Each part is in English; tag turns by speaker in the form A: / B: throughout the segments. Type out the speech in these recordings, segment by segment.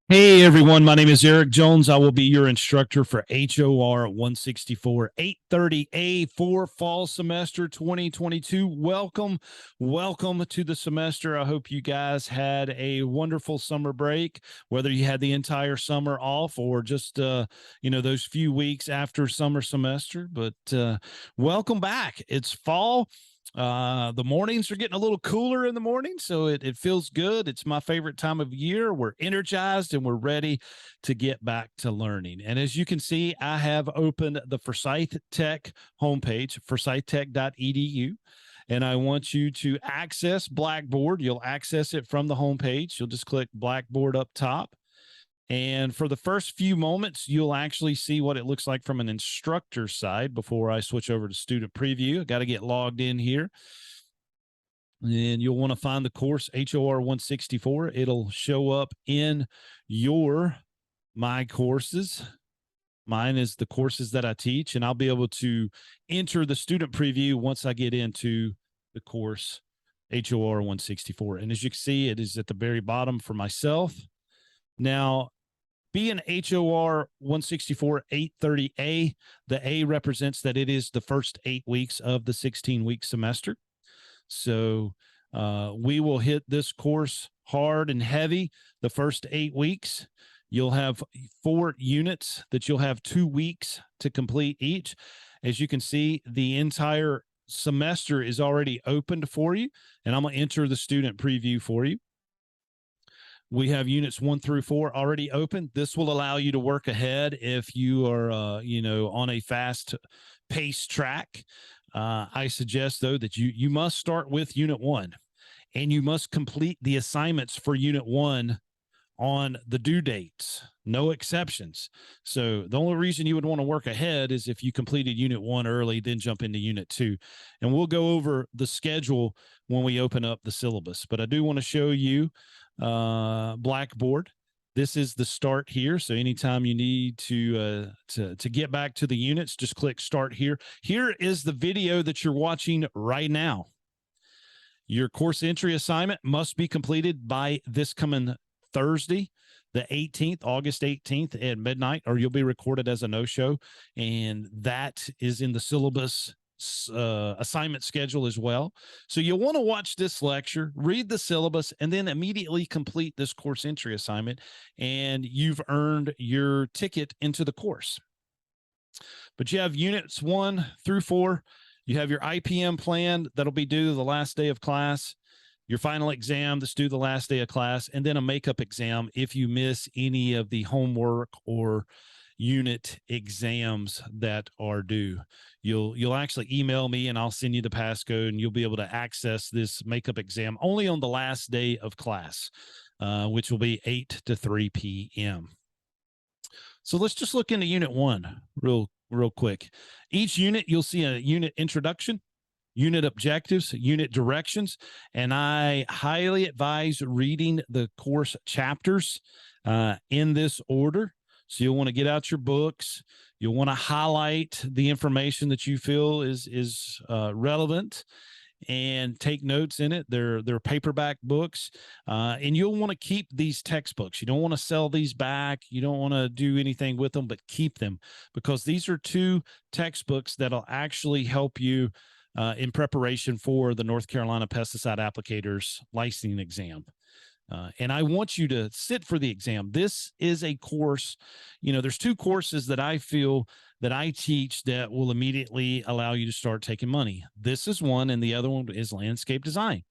A: Hey everyone, my name is Eric Jones. I will be your instructor for HOR 164 830A for fall semester 2022. Welcome to the semester. I hope you guys had a wonderful summer break, whether you had the entire summer off or just those few weeks after summer semester. But welcome back. It's fall. The mornings are getting a little cooler in the morning, so it feels good. It's my favorite time of year. We're energized and we're ready to get back to learning. And as you can see, I have opened the Forsyth Tech homepage, forsythtech.edu. And I want you to access Blackboard. You'll access it from the homepage. You'll just click Blackboard up top. And for the first few moments, you'll actually see what it looks like from an instructor side before I switch over to student preview. I got to get logged in here. And you'll want to find the course HOR 164. It'll show up in your My Courses. Mine is the courses that I teach, and I'll be able to enter the student preview once I get into the course HOR 164. And as you can see, it is at the very bottom for myself. Now, being HOR 164 830A, the A represents that it is the first 8 weeks of the 16-week semester. So we will hit this course hard and heavy the first 8 weeks. You'll have 4 units that you'll have 2 weeks to complete each. As you can see, the entire semester is already opened for you, and I'm going to enter the student preview for you. We have units 1 through 4 already open. This will allow you to work ahead if you are, on a fast pace track. I suggest, though, that you must start with Unit 1, and you must complete the assignments for Unit 1 on the due dates, no exceptions. So the only reason you would want to work ahead is if you completed Unit 1 early, then jump into Unit 2. And we'll go over the schedule when we open up the syllabus. But I do want to show you Blackboard. This is the start here. So anytime you need to get back to the units, just click start here. Here is the video that you're watching right now. Your course entry assignment must be completed by this coming Thursday, the 18th, August 18th at midnight, or you'll be recorded as a no-show. And that is in the syllabus assignment schedule as well. So you'll want to watch this lecture, read the syllabus, and then immediately complete this course entry assignment, and you've earned your ticket into the course. But you have units 1 through 4. You have your IPM plan that'll be due the last day of class, your final exam that's due the last day of class, and then a makeup exam if you miss any of the homework or unit exams that are due. You'll actually email me and I'll send you the passcode, and you'll be able to access this makeup exam only on the last day of class, which will be 8 to 3 p.m. So let's just look into Unit 1 real quick. Each unit, you'll see a unit introduction, unit objectives, unit directions, and I highly advise reading the course chapters in this order. So you'll want to get out your books. You'll want to highlight the information that you feel is relevant and take notes in it. They're paperback books, and you'll want to keep these textbooks. You don't want to sell these back. You don't want to do anything with them, but keep them, because these are 2 textbooks that'll actually help you in preparation for the North Carolina Pesticide Applicators licensing exam. And I want you to sit for the exam. This is a course, there's 2 courses that I feel that I teach that will immediately allow you to start taking money. This is one, and the other one is landscape design.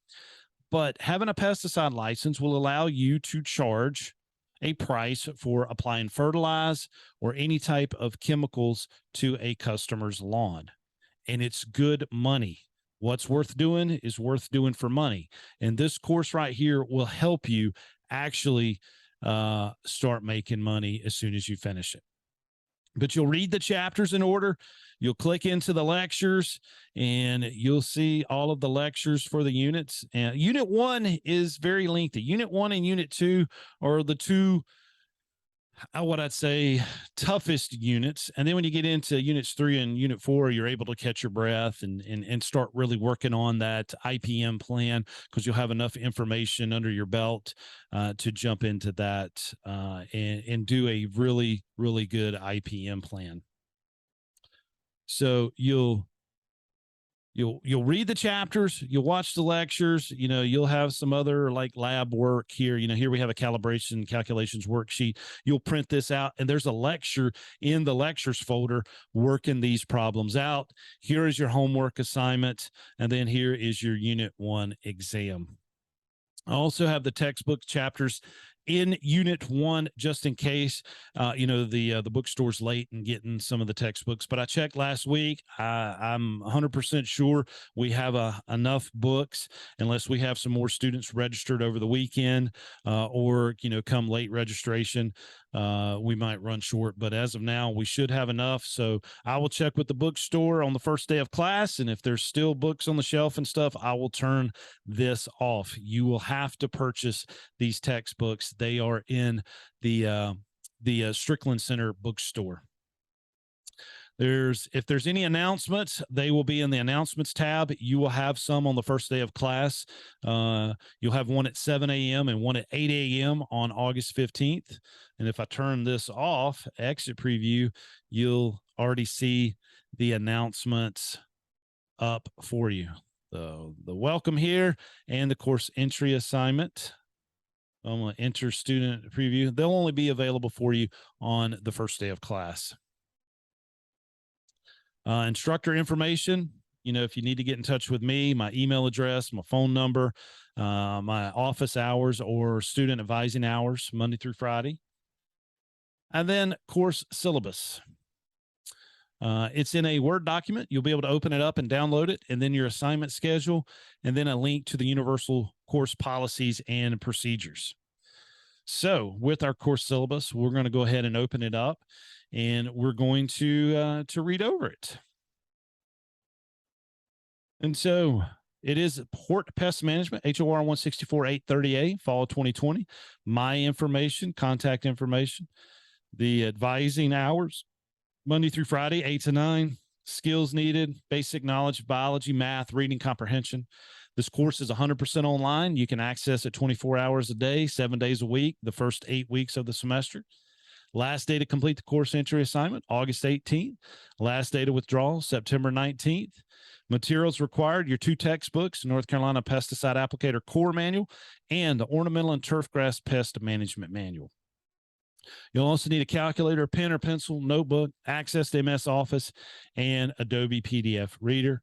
A: But having a pesticide license will allow you to charge a price for applying fertilizer or any type of chemicals to a customer's lawn. And it's good money. What's worth doing is worth doing for money. And this course right here will help you actually start making money as soon as you finish it. But you'll read the chapters in order. You'll click into the lectures, and you'll see all of the lectures for the units. And Unit 1 is very lengthy. Unit 1 and Unit 2 are the 2 what I'd say toughest units. And then when you get into units 3 and unit 4, you're able to catch your breath and start really working on that IPM plan, because you'll have enough information under your belt to jump into that and do a really, really good IPM plan. So you'll read the chapters, you'll watch the lectures, you'll have some other like lab work here. Here we have a calibration calculations worksheet. You'll print this out, and there's a lecture in the lectures folder working these problems out. Here is your homework assignment, and then here is your unit 1 exam. I also have the textbook chapters in unit 1, just in case, the bookstore's late and getting some of the textbooks. But I checked last week. I'm 100% sure we have enough books, unless we have some more students registered over the weekend or come late registration. We might run short, but as of now, we should have enough. So I will check with the bookstore on the first day of class, and if there's still books on the shelf and stuff, I will turn this off. You will have to purchase these textbooks. They are in the Strickland Center bookstore. If there's any announcements, they will be in the announcements tab. You will have some on the first day of class. You'll have one at 7 a.m. and one at 8 a.m. on August 15th. And if I turn this off, exit preview, you'll already see the announcements up for you. The welcome here and the course entry assignment. I'm going to enter student preview. They'll only be available for you on the first day of class. Instructor information, if you need to get in touch with me, my email address, my phone number, my office hours or student advising hours, Monday through Friday. And then course syllabus. It's in a Word document. You'll be able to open it up and download it, and then your assignment schedule, and then a link to the universal course policies and procedures. So with our course syllabus, we're going to go ahead and open it up, and we're going to read over it. And so it is Hort Pest Management, HOR 164-830A, fall 2020. My information, contact information, the advising hours, Monday through Friday, 8 to 9. Skills needed, basic knowledge of biology, math, reading comprehension. This course is 100% online. You can access it 24 hours a day, 7 days a week, the first 8 weeks of the semester. Last day to complete the course entry assignment, August 18th. Last day to withdraw, September 19th. Materials required, your 2 textbooks, North Carolina Pesticide Applicator Core Manual and the Ornamental and Turfgrass Pest Management Manual. You'll also need a calculator, pen or pencil, notebook, access to MS Office, and Adobe PDF Reader.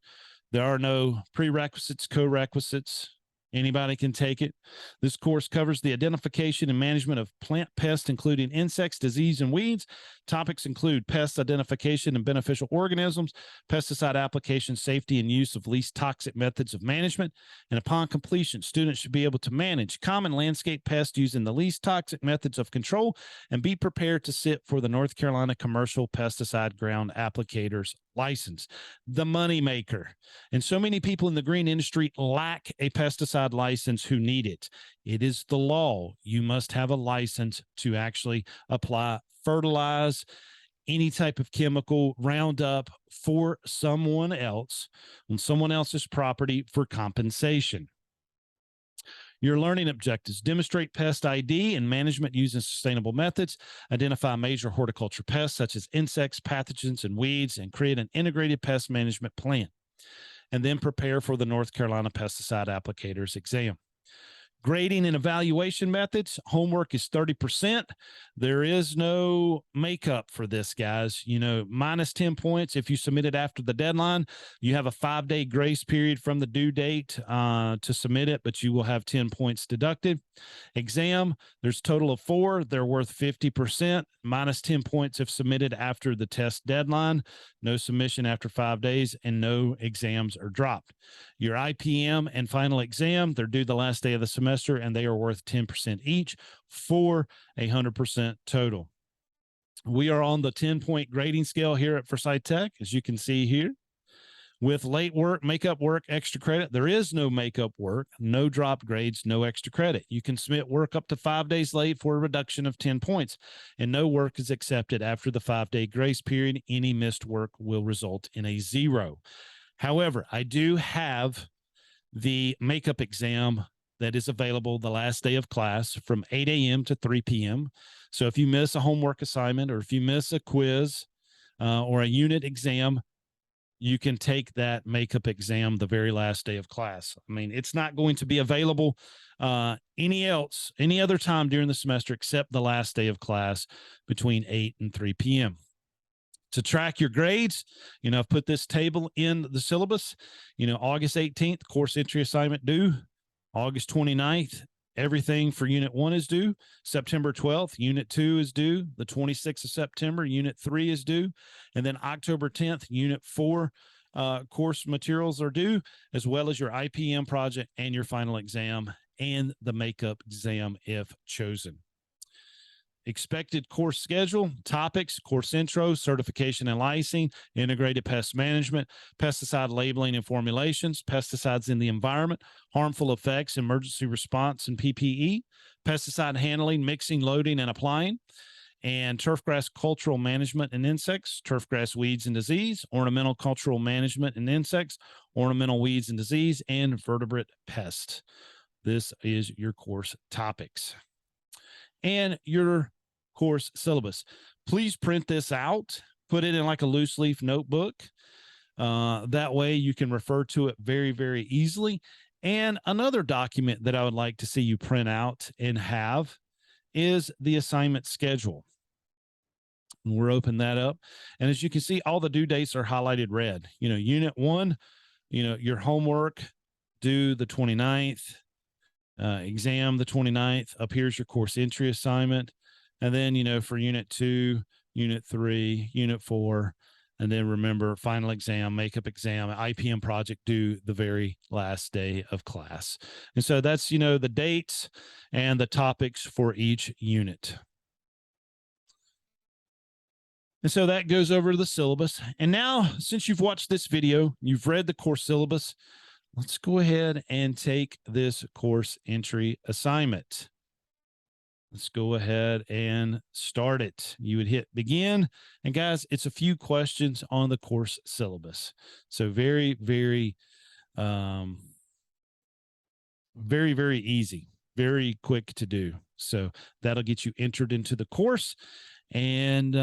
A: There are no prerequisites, co-requisites. Anybody can take it. This course covers the identification and management of plant pests, including insects, disease, and weeds. Topics include pest identification and beneficial organisms, pesticide application, safety, and use of least toxic methods of management. And upon completion, students should be able to manage common landscape pests using the least toxic methods of control and be prepared to sit for the North Carolina Commercial Pesticide Ground Applicators license, the moneymaker. And so many people in the green industry lack a pesticide license who need it. It is the law. You must have a license to actually apply, fertilize, any type of chemical, Roundup for someone else on someone else's property for compensation. Your learning objectives: demonstrate pest ID and management using sustainable methods, identify major horticulture pests such as insects, pathogens, and weeds, and create an integrated pest management plan. And then prepare for the North Carolina Pesticide Applicators exam. Grading and evaluation methods. Homework is 30%. There is no makeup for this, guys. Minus 10 points if you submit it after the deadline. You have a 5-day grace period from the due date to submit it, but you will have 10 points deducted. Exam, there's a total of 4. They're worth 50%. Minus 10 points if submitted after the test deadline. No submission after 5 days, and no exams are dropped. Your IPM and final exam, they're due the last day of the semester, and they are worth 10% each for 100% total. We are on the 10-point grading scale here at Forsyth Tech, as you can see here. With late work, makeup work, extra credit, there is no makeup work, no dropped grades, no extra credit. You can submit work up to 5 days late for a reduction of 10 points, and no work is accepted after the 5-day grace period. Any missed work will result in a 0. However, I do have the makeup exam that is available the last day of class from 8 a.m. to 3 p.m. So if you miss a homework assignment or if you miss a quiz or a unit exam, you can take that makeup exam the very last day of class. I mean, it's not going to be available any other time during the semester except the last day of class between 8 and 3 p.m. To track your grades, I've put this table in the syllabus. August 18th, course entry assignment due. August 29th, everything for Unit 1 is due. September 12th, Unit 2 is due. The 26th of September, Unit 3 is due. And then October 10th, Unit 4 course materials are due, as well as your IPM project and your final exam and the makeup exam if chosen. Expected course schedule, topics, course intro, certification and licensing, integrated pest management, pesticide labeling and formulations, pesticides in the environment, harmful effects, emergency response and PPE, pesticide handling, mixing, loading, and applying, and turfgrass cultural management and insects, turfgrass weeds and disease, ornamental cultural management and insects, ornamental weeds and disease, and vertebrate pests. This is your course topics. And your course syllabus. Please print this out, put it in like a loose leaf notebook. That way you can refer to it very, very easily. And another document that I would like to see you print out and have is the assignment schedule. And we're opening that up. And as you can see, all the due dates are highlighted red. Unit 1, your homework due the 29th. Exam the 29th. Up here's your course entry assignment. And then, for Unit 2, Unit 3, Unit 4, and then remember, final exam, makeup exam, IPM project due the very last day of class. And so that's, the dates and the topics for each unit. And so that goes over to the syllabus. And now, since you've watched this video, you've read the course syllabus, let's go ahead and take this course entry assignment. Let's go ahead and start it. You would hit begin. And guys, it's a few questions on the course syllabus. So very, very, very, very easy, very quick to do. So that'll get you entered into the course. And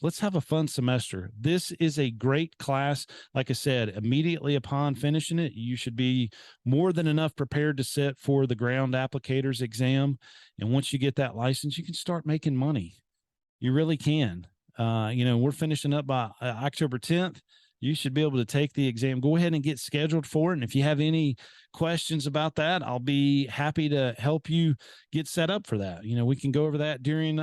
A: let's have a fun semester. This is a great class. Like I said, immediately upon finishing it, you should be more than enough prepared to sit for the ground applicators exam. And once you get that license, you can start making money. You really can. We're finishing up by October 10th. You should be able to take the exam. Go ahead and get scheduled for it. And if you have any questions about that, I'll be happy to help you get set up for that. We can go over that during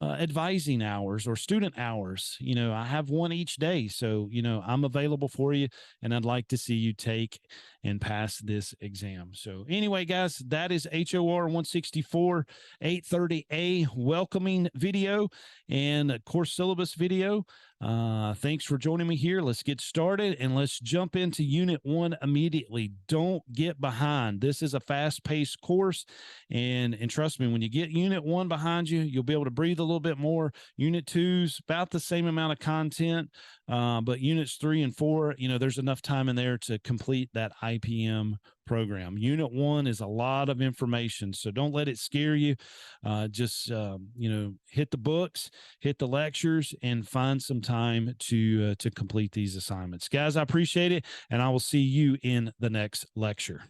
A: advising hours or student hours. I have one each day. So, I'm available for you, and I'd like to see you take and pass this exam. So anyway, guys, that is HOR 164 830A welcoming video and course syllabus video. Thanks for joining me here. Let's get started and let's jump into Unit 1 immediately. Don't get behind. This is a fast-paced course, and trust me, when you get Unit 1 behind you, you'll be able to breathe a little bit more. Unit 2's about the same amount of content, but Units 3 and 4, there's enough time in there to complete that IPM program. Unit 1 is a lot of information, so don't let it scare you. Just hit the books, hit the lectures, and find some time to complete these assignments. Guys, I appreciate it, and I will see you in the next lecture.